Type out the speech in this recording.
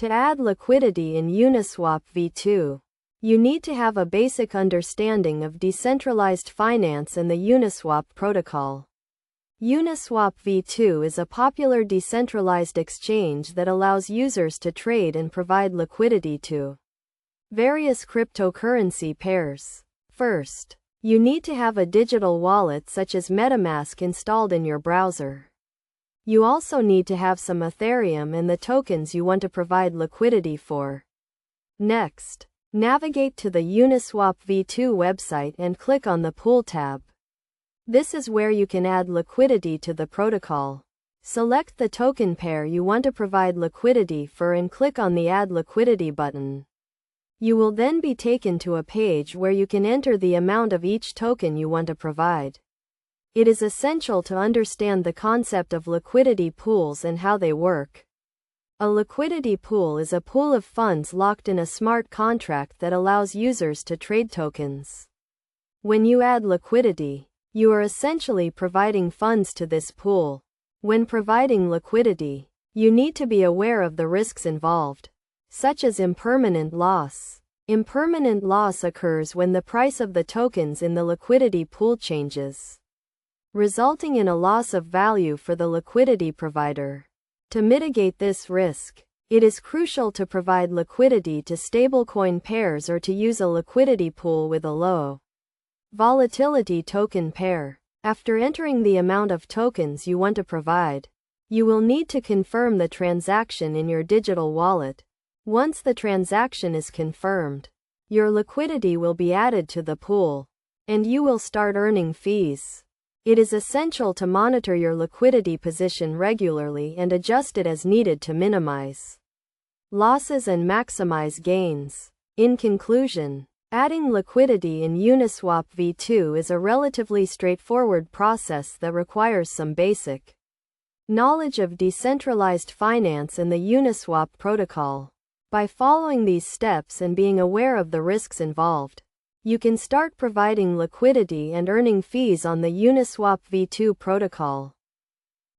To add liquidity in Uniswap v2, you need to have a basic understanding of decentralized finance and the Uniswap protocol. Uniswap v2 is a popular decentralized exchange that allows users to trade and provide liquidity to various cryptocurrency pairs. First, you need to have a digital wallet such as MetaMask installed in your browser. You also need to have some Ethereum and the tokens you want to provide liquidity for. Next, navigate to the Uniswap v2 website and click on the Pool tab. This is where you can add liquidity to the protocol. Select the token pair you want to provide liquidity for and click on the Add Liquidity button. You will then be taken to a page where you can enter the amount of each token you want to provide. It is essential to understand the concept of liquidity pools and how they work. A liquidity pool is a pool of funds locked in a smart contract that allows users to trade tokens. When you add liquidity, you are essentially providing funds to this pool. When providing liquidity, you need to be aware of the risks involved, such as impermanent loss. Impermanent loss occurs when the price of the tokens in the liquidity pool changes, resulting in a loss of value for the liquidity provider. To mitigate this risk, it is crucial to provide liquidity to stablecoin pairs or to use a liquidity pool with a low volatility token pair. After entering the amount of tokens you want to provide, you will need to confirm the transaction in your digital wallet. Once the transaction is confirmed, your liquidity will be added to the pool, and you will start earning fees. It is essential to monitor your liquidity position regularly and adjust it as needed to minimize losses and maximize gains. In conclusion, adding liquidity in Uniswap v2 is a relatively straightforward process that requires some basic knowledge of decentralized finance and the Uniswap protocol. By following these steps and being aware of the risks involved, you can start providing liquidity and earning fees on the Uniswap v2 protocol.